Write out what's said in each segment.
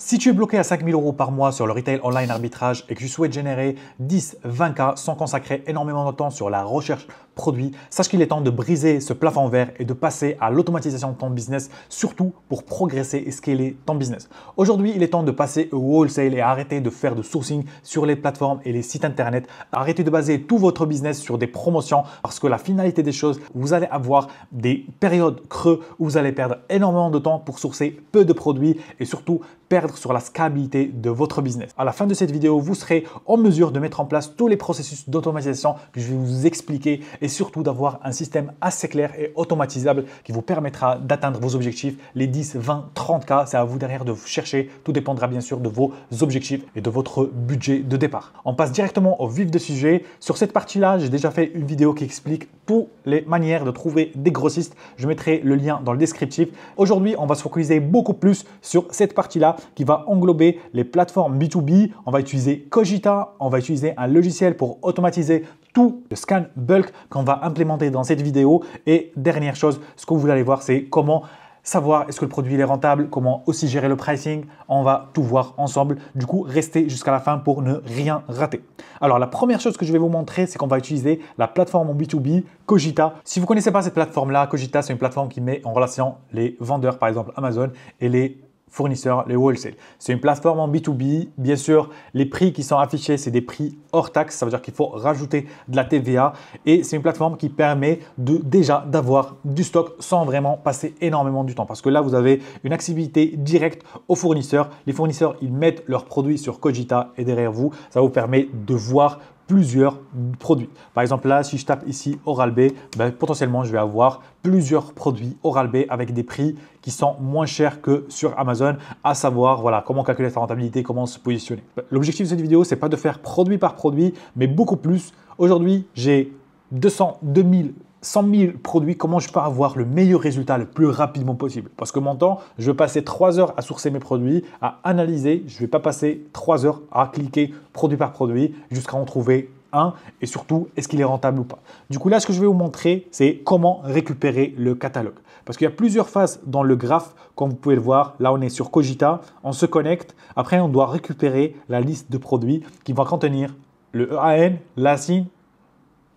Si tu es bloqué à 5 000 € par mois sur le retail online arbitrage et que tu souhaites générer 10-20K sans consacrer énormément de temps sur la recherche produit, sache qu'il est temps de briser ce plafond vert et de passer à l'automatisation de ton business, surtout pour progresser et scaler ton business. Aujourd'hui, il est temps de passer au wholesale et arrêter de faire de sourcing sur les plateformes et les sites internet. Arrêtez de baser tout votre business sur des promotions parce que la finalité des choses, vous allez avoir des périodes creux où vous allez perdre énormément de temps pour sourcer peu de produits et surtout perdre sur la scalabilité de votre business. À la fin de cette vidéo, vous serez en mesure de mettre en place tous les processus d'automatisation que je vais vous expliquer et surtout d'avoir un système assez clair et automatisable qui vous permettra d'atteindre vos objectifs, les 10, 20, 30K. C'est à vous derrière de chercher. Tout dépendra bien sûr de vos objectifs et de votre budget de départ. On passe directement au vif du sujet. Sur cette partie-là, j'ai déjà fait une vidéo qui explique toutes les manières de trouver des grossistes. Je mettrai le lien dans le descriptif. Aujourd'hui, on va se focaliser beaucoup plus sur cette partie-là qui va englober les plateformes B2B. On va utiliser Cogita, on va utiliser un logiciel pour automatiser tout le scan bulk qu'on va implémenter dans cette vidéo. Et dernière chose, ce que vous allez voir, c'est comment savoir est-ce que le produit est rentable, comment aussi gérer le pricing. On va tout voir ensemble. Du coup, restez jusqu'à la fin pour ne rien rater. Alors, la première chose que je vais vous montrer, c'est qu'on va utiliser la plateforme en B2B, Cogita. Si vous ne connaissez pas cette plateforme-là, Cogita, c'est une plateforme qui met en relation les vendeurs, par exemple Amazon, et les fournisseurs, les wholesale. C'est une plateforme en B2B. Bien sûr, les prix qui sont affichés, c'est des prix hors taxe. Ça veut dire qu'il faut rajouter de la TVA. Et c'est une plateforme qui permet déjà d'avoir du stock sans vraiment passer énormément du temps. Parce que là, vous avez une accessibilité directe aux fournisseurs. Les fournisseurs, ils mettent leurs produits sur Cogita et derrière vous, ça vous permet de voir plusieurs produits. Par exemple, là, si je tape ici Oral-B, potentiellement, je vais avoir plusieurs produits Oral-B avec des prix qui sont moins chers que sur Amazon, à savoir voilà, comment calculer sa rentabilité, comment se positionner. L'objectif de cette vidéo, ce n'est pas de faire produit par produit, mais beaucoup plus. Aujourd'hui, j'ai 200, 2000, 100 000 produits, comment je peux avoir le meilleur résultat le plus rapidement possible. Parce que mon temps, je vais passer 3 heures à sourcer mes produits, à analyser. Je ne vais pas passer 3 heures à cliquer produit par produit jusqu'à en trouver un et surtout, est-ce qu'il est rentable ou pas. Du coup, là, ce que je vais vous montrer, c'est comment récupérer le catalogue. Parce qu'il y a plusieurs phases dans le graphe, comme vous pouvez le voir. Là, on est sur Cogita, on se connecte. Après, on doit récupérer la liste de produits qui va contenir le EAN, l'ASIN,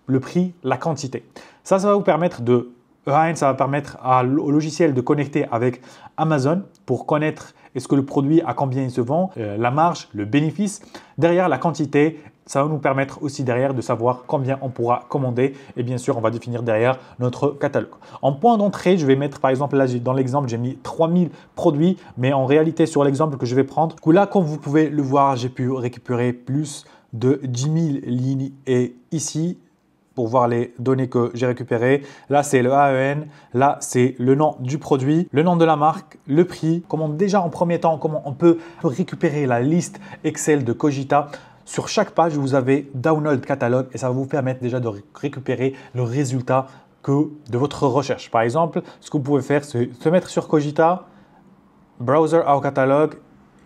le prix, la quantité. Ça va vous permettre de EAN, ça va permettre au logiciel de connecter avec Amazon pour connaître est-ce que le produit, à combien il se vend, la marge, le bénéfice. Derrière, la quantité, ça va nous permettre aussi derrière de savoir combien on pourra commander. Et bien sûr, on va définir derrière notre catalogue. En point d'entrée, je vais mettre par exemple, là dans l'exemple, j'ai mis 3000 produits. Mais en réalité, sur l'exemple que je vais prendre, là, comme vous pouvez le voir, j'ai pu récupérer plus de 10 000 lignes. Et ici, pour voir les données que j'ai récupérées. Là, c'est le AEN. Là, c'est le nom du produit, le nom de la marque, le prix. Comment déjà en premier temps, comment on peut récupérer la liste Excel de Cogita. Sur chaque page, vous avez Download Catalogue et ça va vous permettre déjà de récupérer le résultat de votre recherche. Par exemple, ce que vous pouvez faire, c'est se mettre sur Cogita, Browser au catalogue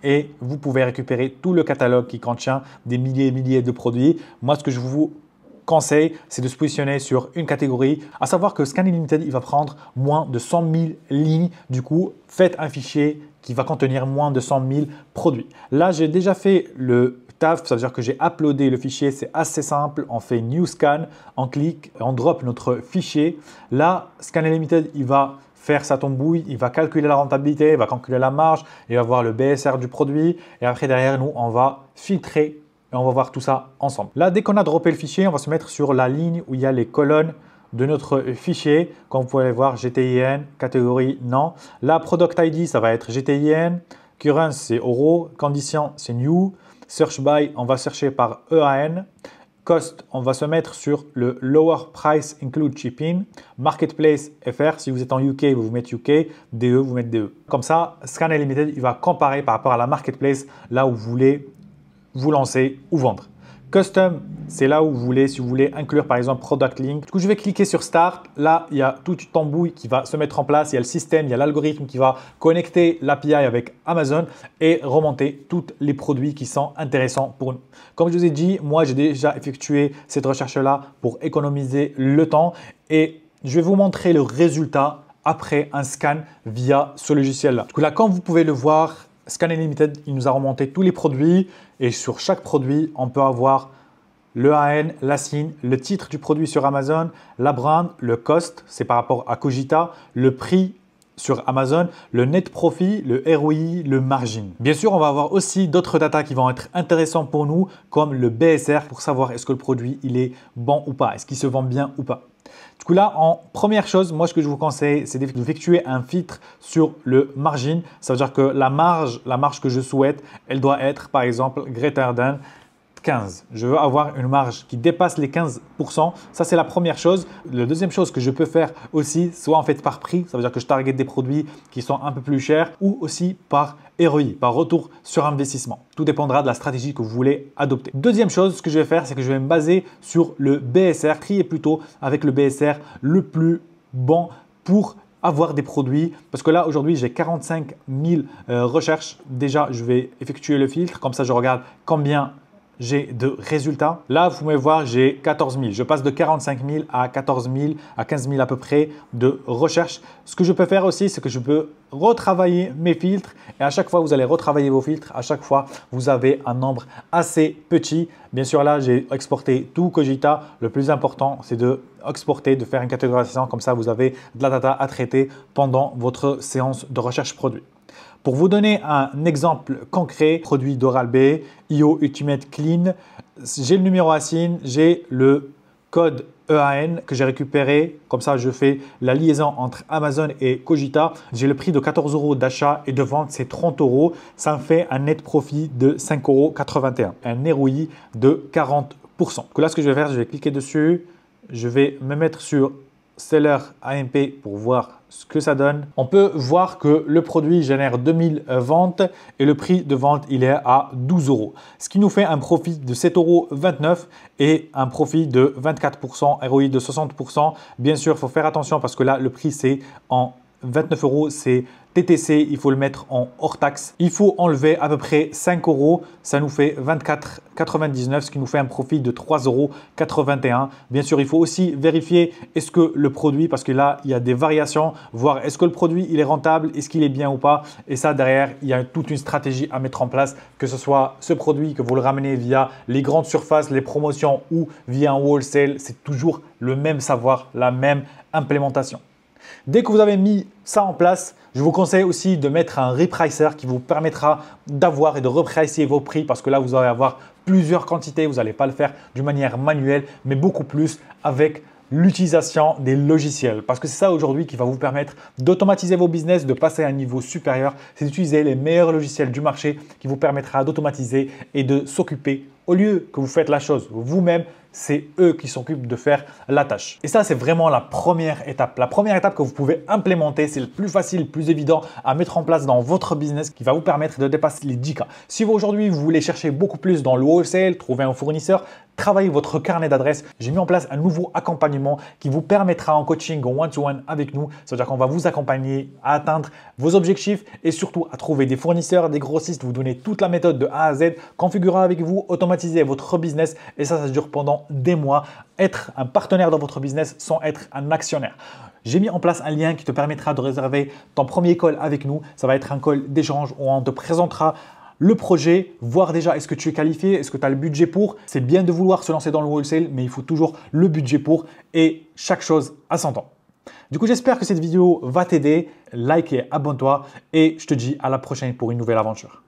et vous pouvez récupérer tout le catalogue qui contient des milliers et milliers de produits. Moi, ce que je vous conseil, c'est de se positionner sur une catégorie. À savoir que Scan Unlimited, il va prendre moins de 100 000 lignes. Du coup, faites un fichier qui va contenir moins de 100 000 produits. Là, j'ai déjà fait le taf, ça veut dire que j'ai uploadé le fichier. C'est assez simple. On fait New Scan, on clique, on drop notre fichier. Là, Scan Unlimited, il va faire sa tambouille, il va calculer la rentabilité, il va calculer la marge, il va voir le BSR du produit. Et après, derrière nous, on va filtrer. Et on va voir tout ça ensemble. Là, dès qu'on a droppé le fichier, on va se mettre sur la ligne où il y a les colonnes de notre fichier. Comme vous pouvez le voir, GTIN, catégorie non. Là, Product ID, ça va être GTIN. Current, c'est euro. Condition, c'est new. Search by, on va chercher par EAN. Cost, on va se mettre sur le Lower Price Include Shipping. Marketplace FR, si vous êtes en UK, vous mettez UK. DE, vous mettez DE. Comme ça, Scan Unlimited, il va comparer par rapport à la Marketplace, là où vous voulez vous lancer ou vendre. Custom, c'est là où vous voulez, si vous voulez inclure par exemple Product Link. Du coup, je vais cliquer sur Start. Là, il y a toute une tambouille qui va se mettre en place. Il y a le système, il y a l'algorithme qui va connecter l'API avec Amazon et remonter tous les produits qui sont intéressants pour nous. Comme je vous ai dit, moi, j'ai déjà effectué cette recherche-là pour économiser le temps et je vais vous montrer le résultat après un scan via ce logiciel-là. Du coup, là, comme vous pouvez le voir, Scan Unlimited, il nous a remonté tous les produits et sur chaque produit, on peut avoir le AN, la signe, le titre du produit sur Amazon, la brand, le cost, c'est par rapport à Cogita, le prix sur Amazon, le net profit, le ROI, le margin. Bien sûr, on va avoir aussi d'autres data qui vont être intéressants pour nous, comme le BSR pour savoir est-ce que le produit il est bon ou pas, est-ce qu'il se vend bien ou pas. Du coup là, en première chose, moi ce que je vous conseille, c'est d'effectuer un filtre sur le margin. Ça veut dire que la marge que je souhaite, elle doit être par exemple greater than 15. Je veux avoir une marge qui dépasse les 15%. Ça, c'est la première chose. La deuxième chose que je peux faire aussi, soit en fait par prix, ça veut dire que je target des produits qui sont un peu plus chers, ou aussi par ROI, par retour sur investissement. Tout dépendra de la stratégie que vous voulez adopter. Deuxième chose, ce que je vais faire, c'est que je vais me baser sur le BSR, trier plutôt avec le BSR le plus bon pour avoir des produits, parce que là aujourd'hui j'ai 45 000 recherches. Déjà, je vais effectuer le filtre, comme ça je regarde combien j'ai de résultats. Là, vous pouvez voir, j'ai 14 000. Je passe de 45 000 à 14 000, à 15 000 à peu près de recherche. Ce que je peux faire aussi, c'est que je peux retravailler mes filtres. Et à chaque fois, vous allez retravailler vos filtres. À chaque fois, vous avez un nombre assez petit. Bien sûr, là, j'ai exporté tout Cogita. Le plus important, c'est de exporter, de faire une catégorisation. Comme ça, vous avez de la data à traiter pendant votre séance de recherche produit. Pour vous donner un exemple concret, produit d'Oral-B, IO Ultimate Clean, j'ai le numéro ASIN, j'ai le code EAN que j'ai récupéré. Comme ça, je fais la liaison entre Amazon et Cogita. J'ai le prix de 14 € d'achat et de vente, c'est 30 €. Ça me fait un net profit de 5,81 €, un ROI de 40%. Donc là, ce que je vais faire, je vais cliquer dessus. Je vais me mettre sur Seller AMP pour voir ce que ça donne. On peut voir que le produit génère 2000 ventes et le prix de vente il est à 12 €. Ce qui nous fait un profit de 7,29 € et un profit de 24%, ROI de 60%. Bien sûr, il faut faire attention parce que là, le prix c'est en 29 €, c'est TTC, il faut le mettre en hors taxe. Il faut enlever à peu près 5 €, ça nous fait 24,99 €, ce qui nous fait un profit de 3,81 €. Bien sûr, il faut aussi vérifier est-ce que le produit, parce que là, il y a des variations, voir est-ce que le produit il est rentable, est-ce qu'il est bien ou pas. Et ça, derrière, il y a toute une stratégie à mettre en place, que ce soit ce produit que vous le ramenez via les grandes surfaces, les promotions ou via un wholesale, c'est toujours le même savoir, la même implémentation. Dès que vous avez mis ça en place, je vous conseille aussi de mettre un repricer qui vous permettra d'avoir et de repricer vos prix parce que là, vous allez avoir plusieurs quantités. Vous n'allez pas le faire d'une manière manuelle, mais beaucoup plus avec l'utilisation des logiciels. Parce que c'est ça aujourd'hui qui va vous permettre d'automatiser vos business, de passer à un niveau supérieur. C'est d'utiliser les meilleurs logiciels du marché qui vous permettra d'automatiser et de s'occuper. Au lieu que vous faites la chose vous-même, c'est eux qui s'occupent de faire la tâche. Et ça, c'est vraiment la première étape. La première étape que vous pouvez implémenter, c'est le plus facile, le plus évident à mettre en place dans votre business qui va vous permettre de dépasser les 10K. Si vous aujourd'hui, vous voulez chercher beaucoup plus dans le wholesale, trouver un fournisseur, travailler votre carnet d'adresses, j'ai mis en place un nouveau accompagnement qui vous permettra en coaching en one-to-one avec nous. C'est-à-dire qu'on va vous accompagner à atteindre vos objectifs et surtout à trouver des fournisseurs, des grossistes, vous donner toute la méthode de A à Z, configurer avec vous, automatiser votre business et ça dure pendant des mois. Être un partenaire dans votre business sans être un actionnaire. J'ai mis en place un lien qui te permettra de réserver ton premier call avec nous. Ça va être un call d'échange où on te présentera le projet, voir déjà est-ce que tu es qualifié, est-ce que tu as le budget pour. C'est bien de vouloir se lancer dans le wholesale, mais il faut toujours le budget pour et chaque chose à son temps. Du coup, j'espère que cette vidéo va t'aider. Like et abonne-toi et je te dis à la prochaine pour une nouvelle aventure.